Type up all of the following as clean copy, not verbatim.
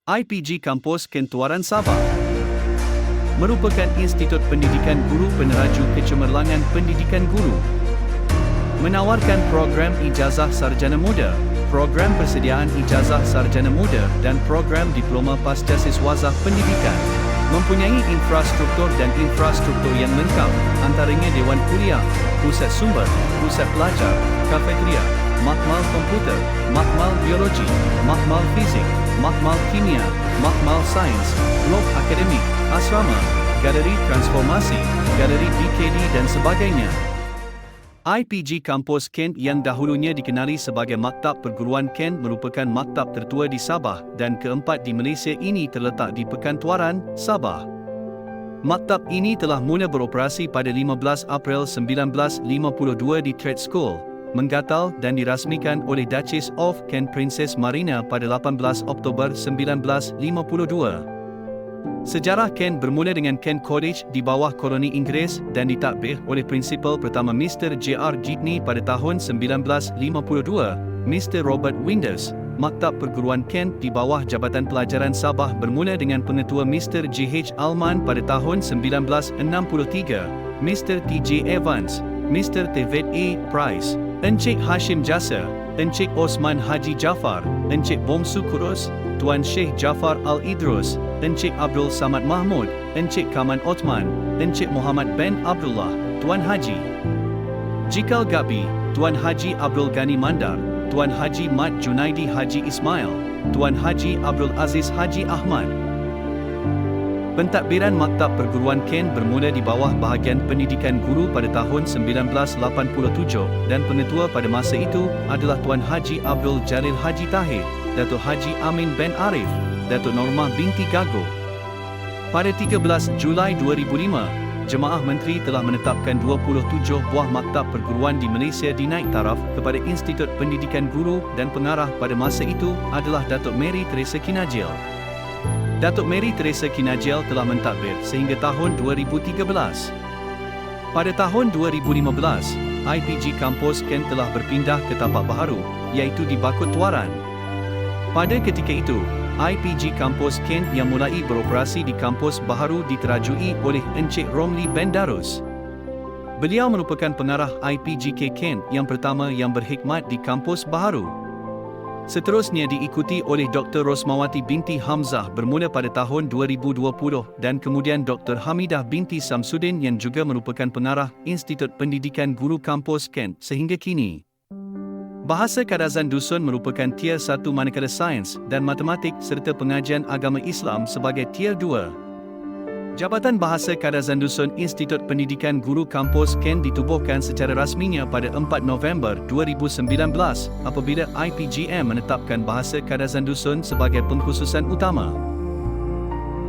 IPG Kampus Kentuaran Sabah merupakan institut pendidikan guru peneraju kecemerlangan pendidikan guru. Menawarkan program ijazah sarjana muda, program persediaan ijazah sarjana muda dan program diploma pascasiswazah pendidikan. Mempunyai infrastruktur dan infrastruktur yang lengkap, antaranya Dewan Kuliah, Pusat Sumber, Pusat Pelajar, Kafeteria, Makmal Komputer, Makmal Biologi, Makmal Fizik, Makmal Kimia, Makmal Sains, Blok Akademik, Asrama, Galeri Transformasi, Galeri BKD dan sebagainya. IPG Kampus Kent yang dahulunya dikenali sebagai Maktab Perguruan Kent merupakan maktab tertua di Sabah dan keempat di Malaysia ini terletak di Pekantuaran, Sabah. Maktab ini telah mula beroperasi pada 15 April 1952 di Trade School, menggatal dan dirasmikan oleh Duchess of Kent Princess Marina pada 18 Oktober 1952. Sejarah Kent bermula dengan Kent College di bawah koloni Inggeris dan ditadbir oleh prinsipal pertama Mr. J.R. Gibney pada tahun 1952, Mr. Robert Windus. Maktab Perguruan Kent di bawah Jabatan Pelajaran Sabah bermula dengan pengetua Mr. J.H. Alman pada tahun 1963, Mr. T.J. Evans, Mr. David A. Price, Encik Hashim Jasa, Encik Osman Haji Jafar, Encik Bomsu Kurus, Tuan Sheikh Jafar Al-Idrus, Encik Abdul Samad Mahmud, Encik Kaman Othman, Encik Muhammad bin Abdullah, Tuan Haji Jikal Gabi, Tuan Haji Abdul Ghani Mandar, Tuan Haji Mat Junaidi Haji Ismail, Tuan Haji Abdul Aziz Haji Ahmad. Pentadbiran Maktab Perguruan Kent bermula di bawah bahagian pendidikan guru pada tahun 1987 dan pengetua pada masa itu adalah Tuan Haji Abdul Jalil Haji Tahir, Datuk Haji Amin bin Arif, Datuk Normah binti Gago. Pada 13 Julai 2005, Jemaah Menteri telah menetapkan 27 buah maktab perguruan di Malaysia dinaik taraf kepada Institut Pendidikan Guru dan pengarah pada masa itu adalah Datuk Mary Teresa Kinajil. Datuk Mary Teresa Kinajil telah mentadbir sehingga tahun 2013. Pada tahun 2015, IPG Kampus Kent telah berpindah ke tapak baharu, iaitu di Bakut Tuaran. Pada ketika itu, IPG Kampus Kent yang mulai beroperasi di kampus baharu diterajui oleh Encik Romli bin Darus. Beliau merupakan pengarah IPGK Kent yang pertama yang berkhidmat di kampus baharu. Seterusnya diikuti oleh Dr. Rosmawati binti Hamzah bermula pada tahun 2020 dan kemudian Dr. Hamidah binti Samsudin yang juga merupakan pengarah Institut Pendidikan Guru Kampus Kent sehingga kini. Bahasa Kadazan Dusun merupakan Tier 1 manakala Sains dan Matematik serta Pengajian Agama Islam sebagai Tier 2. Jabatan Bahasa Kadazan Dusun Institut Pendidikan Guru Kampus Kent ditubuhkan secara rasminya pada 4 November 2019 apabila IPGM menetapkan Bahasa Kadazan Dusun sebagai pengkhususan utama.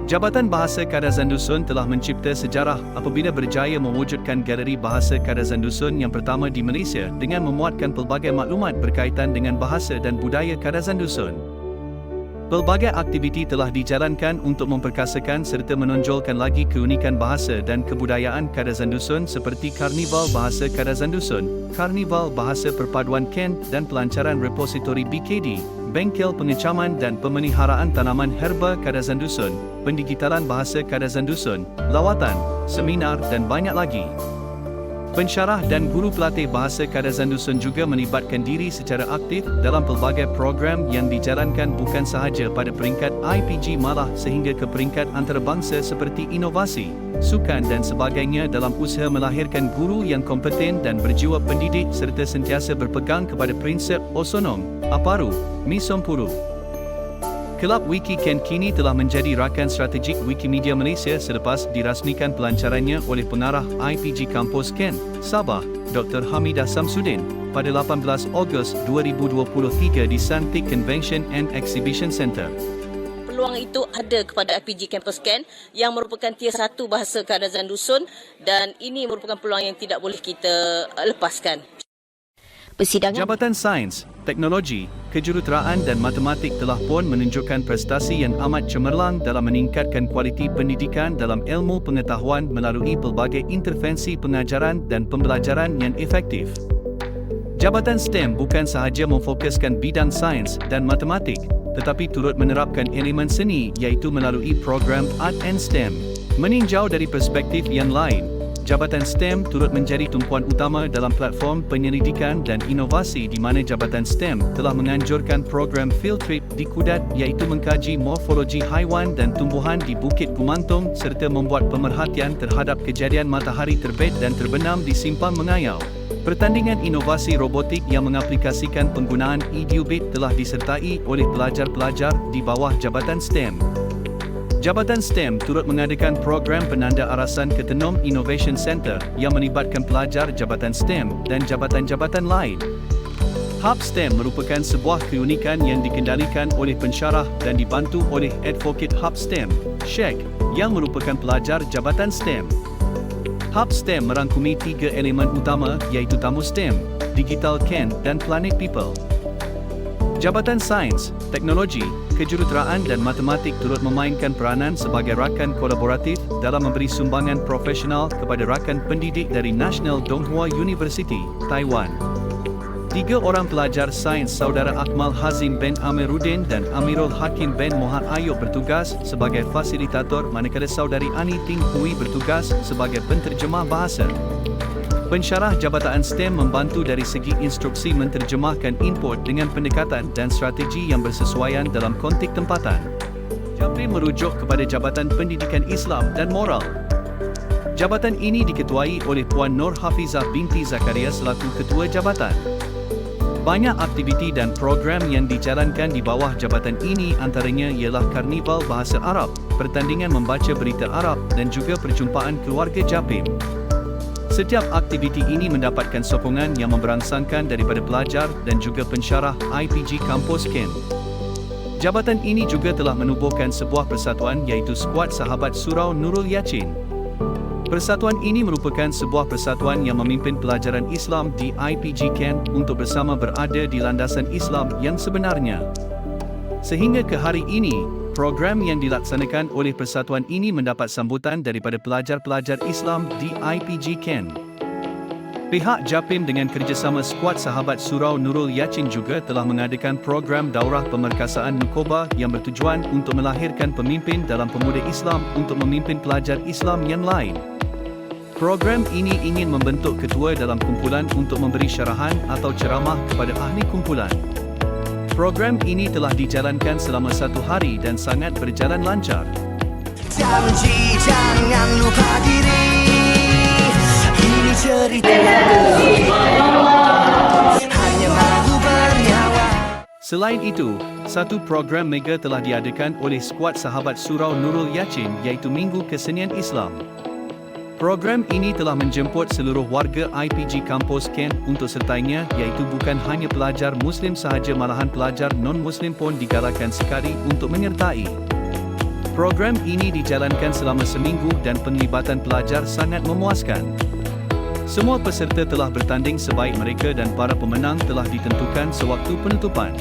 Jabatan Bahasa Kadazan Dusun telah mencipta sejarah apabila berjaya mewujudkan Galeri Bahasa Kadazan Dusun yang pertama di Malaysia dengan memuatkan pelbagai maklumat berkaitan dengan bahasa dan budaya Kadazan Dusun. Pelbagai aktiviti telah dijalankan untuk memperkasakan serta menonjolkan lagi keunikan bahasa dan kebudayaan Kadazan Dusun seperti Karnival Bahasa Kadazan Dusun, Karnival Bahasa Perpaduan Kent dan pelancaran repositori BKD, bengkel pengecaman dan pemeliharaan tanaman herba Kadazan Dusun, pendigitalan bahasa Kadazan Dusun, lawatan, seminar dan banyak lagi. Pensyarah dan guru pelatih Bahasa Kadazan Dusun juga melibatkan diri secara aktif dalam pelbagai program yang dijalankan bukan sahaja pada peringkat IPG malah sehingga ke peringkat antarabangsa seperti inovasi, sukan dan sebagainya dalam usaha melahirkan guru yang kompeten dan berjiwa pendidik serta sentiasa berpegang kepada prinsip Osonong, Aparu, Misompuru. Kelab Wiki Kent kini telah menjadi rakan strategik Wikimedia Malaysia selepas dirasmikan pelancarannya oleh pengarah IPG Kampus Kent, Sabah, Dr. Hamidah Samsudin, pada 18 Ogos 2023 di Santik Convention and Exhibition Centre. Peluang itu ada kepada IPG Kampus Kent yang merupakan Tier 1 Bahasa Kadazan Dusun dan ini merupakan peluang yang tidak boleh kita lepaskan. Persidangan Jabatan Sains, Teknologi, Kejuruteraan dan Matematik telah pun menunjukkan prestasi yang amat cemerlang dalam meningkatkan kualiti pendidikan dalam ilmu pengetahuan melalui pelbagai intervensi pengajaran dan pembelajaran yang efektif. Jabatan STEM bukan sahaja memfokuskan bidang sains dan matematik, tetapi turut menerapkan elemen seni iaitu melalui program Art and STEM. Meninjau dari perspektif yang lain, Jabatan STEM turut menjadi tumpuan utama dalam platform penyelidikan dan inovasi di mana Jabatan STEM telah menganjurkan program field trip di Kudat iaitu mengkaji morfologi haiwan dan tumbuhan di Bukit Gumantung serta membuat pemerhatian terhadap kejadian matahari terbit dan terbenam di Simpang Mengayau. Pertandingan inovasi robotik yang mengaplikasikan penggunaan EduBit telah disertai oleh pelajar-pelajar di bawah Jabatan STEM. Jabatan STEM turut mengadakan program penanda arasan Ketenom Innovation Center yang melibatkan pelajar Jabatan STEM dan jabatan-jabatan lain. Hub STEM merupakan sebuah keunikan yang dikendalikan oleh pensyarah dan dibantu oleh Advocate Hub STEM, Sheikh, yang merupakan pelajar Jabatan STEM. Hub STEM merangkumi 3 elemen utama iaitu Tamu STEM, Digital Ken dan Planet People. Jabatan Sains, Teknologi, Kejuruteraan dan Matematik turut memainkan peranan sebagai rakan kolaboratif dalam memberi sumbangan profesional kepada rakan pendidik dari National Donghua University, Taiwan. 3 orang pelajar sains saudara Akmal Hazim bin Amiruddin dan Amirul Hakim bin Mohad Ayub bertugas sebagai fasilitator manakala saudari Ani Ting Hui bertugas sebagai penterjemah bahasa. Pensyarah Jabatan STEM membantu dari segi instruksi menterjemahkan input dengan pendekatan dan strategi yang bersesuaian dalam konteks tempatan. Japrim merujuk kepada Jabatan Pendidikan Islam dan Moral. Jabatan ini diketuai oleh Puan Nur Hafizah binti Zakaria selaku Ketua Jabatan. Banyak aktiviti dan program yang dijalankan di bawah jabatan ini antaranya ialah Karnival Bahasa Arab, pertandingan membaca berita Arab dan juga perjumpaan keluarga Japrim. Setiap aktiviti ini mendapatkan sokongan yang memberangsangkan daripada pelajar dan juga pensyarah IPG Kampus Ken. Jabatan ini juga telah menubuhkan sebuah persatuan iaitu Skuad Sahabat Surau Nurul Yacin. Persatuan ini merupakan sebuah persatuan yang memimpin pelajaran Islam di IPG Ken untuk bersama berada di landasan Islam yang sebenarnya. Sehingga ke hari ini, program yang dilaksanakan oleh persatuan ini mendapat sambutan daripada pelajar-pelajar Islam di IPG Ken. Pihak Japim dengan kerjasama Skuad Sahabat Surau Nurul Yacin juga telah mengadakan program daurah pemerkasaan Nukoba yang bertujuan untuk melahirkan pemimpin dalam pemuda Islam untuk memimpin pelajar Islam yang lain. Program ini ingin membentuk ketua dalam kumpulan untuk memberi syarahan atau ceramah kepada ahli kumpulan. Program ini telah dijalankan selama 1 hari dan sangat berjalan lancar. Janji jangan lupa diri. Ini cerita hanya mahu bernyawa. Selain itu, satu program mega telah diadakan oleh Skuad Sahabat Surau Nurul Yacin iaitu Minggu Kesenian Islam. Program ini telah menjemput seluruh warga IPG Kampus Ken untuk sertainya iaitu bukan hanya pelajar Muslim sahaja malahan pelajar non-Muslim pun digalakkan sekali untuk menyertai. Program ini dijalankan selama seminggu dan penglibatan pelajar sangat memuaskan. Semua peserta telah bertanding sebaik mereka dan para pemenang telah ditentukan sewaktu penutupan.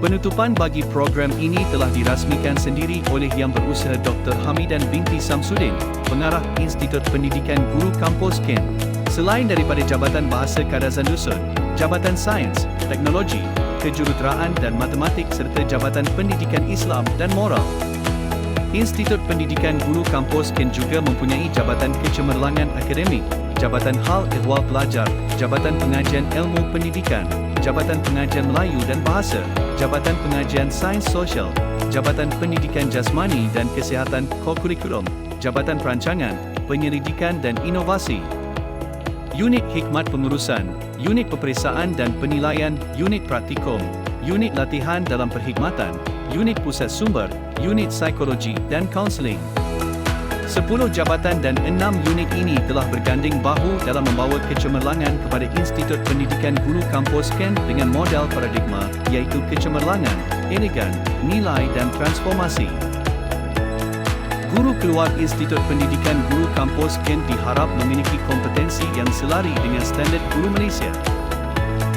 Penutupan bagi program ini telah dirasmikan sendiri oleh Yang Berusaha Dr. Hamidan binti Samsudin, Pengarah Institut Pendidikan Guru Kampus Ken. Selain daripada Jabatan Bahasa Kadazan Dusun, Jabatan Sains, Teknologi, Kejuruteraan dan Matematik serta Jabatan Pendidikan Islam dan Moral. Institut Pendidikan Guru Kampus Ken juga mempunyai Jabatan Kecemerlangan Akademik, Jabatan Hal Ehwal Pelajar, Jabatan Pengajian Ilmu Pendidikan, Jabatan Pengajian Melayu dan Bahasa, Jabatan Pengajian Sains Sosial, Jabatan Pendidikan Jasmani dan Kesihatan Kokurikulum, Jabatan Perancangan, Penyelidikan dan Inovasi, Unit Hikmat Pengurusan, Unit Peperiksaan dan Penilaian, Unit Praktikum, Unit Latihan dalam Perkhidmatan, Unit Pusat Sumber, Unit Psikologi dan Kaunseling. 10 jabatan dan 6 unit ini telah berganding bahu dalam membawa kecemerlangan kepada Institut Pendidikan Guru Kampus Ken dengan model paradigma iaitu kecemerlangan, elegan, nilai dan transformasi. Guru keluar Institut Pendidikan Guru Kampus Ken diharap memiliki kompetensi yang selari dengan standard guru Malaysia.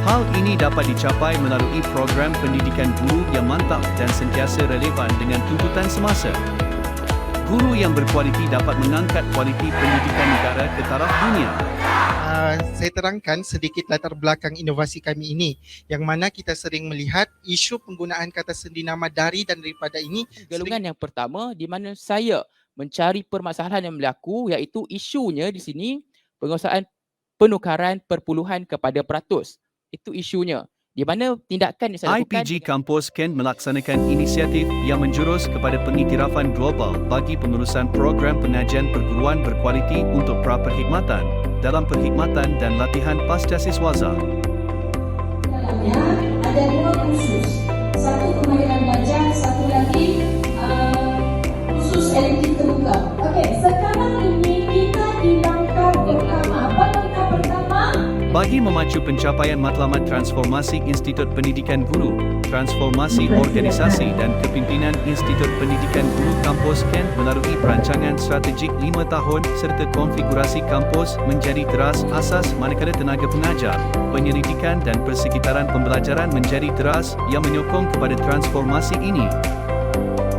Hal ini dapat dicapai melalui program pendidikan guru yang mantap dan sentiasa relevan dengan tuntutan semasa. guru yang berkualiti dapat mengangkat kualiti pendidikan negara ke taraf dunia. Saya terangkan sedikit latar belakang inovasi kami ini, yang mana kita sering melihat isu penggunaan kata sendinama dari dan daripada ini Golongan yang pertama di mana saya mencari permasalahan yang berlaku, iaitu isunya di sini penguasaan penukaran perpuluhan kepada peratus. Itu isunya. Di mana tindakan yang saya lakukan IPG Kampus Kent melaksanakan inisiatif yang menjurus kepada pengiktirafan global bagi pengurusan program pengajian perguruan berkualiti untuk pra-perkhidmatan dalam perkhidmatan dan latihan pasca siswaza. Dalamnya ada 2 kursus. Satu kemahiran belajar, satu lagi khusus elektif terbuka. Okey, sekarang ini kita di langkah pertama. Apa langkah pertama? Bagi memacu pencapaian matlamat transformasi Institut Pendidikan Guru, transformasi organisasi dan kepimpinan Institut Pendidikan Guru Kampus Kent melalui perancangan strategik 5 tahun serta konfigurasi kampus menjadi teras asas manakala tenaga pengajar, penyelidikan dan persekitaran pembelajaran menjadi teras yang menyokong kepada transformasi ini.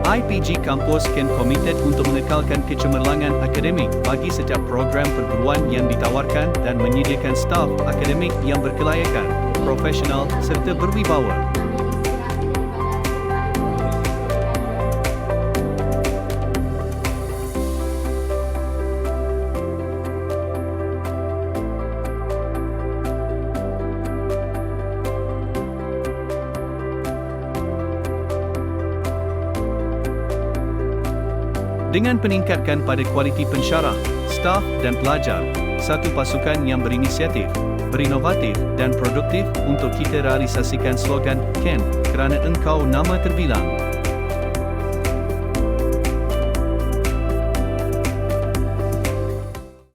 IPG Kampus Kent komited untuk mengekalkan kecemerlangan akademik bagi setiap program perguruan yang ditawarkan dan menyediakan staf akademik yang berkelayakan, profesional serta berwibawa. Dengan peningkatkan pada kualiti pensyarah, staf dan pelajar, satu pasukan yang berinisiatif, berinovatif dan produktif untuk kita realisasikan slogan Kent kerana engkau nama terbilang.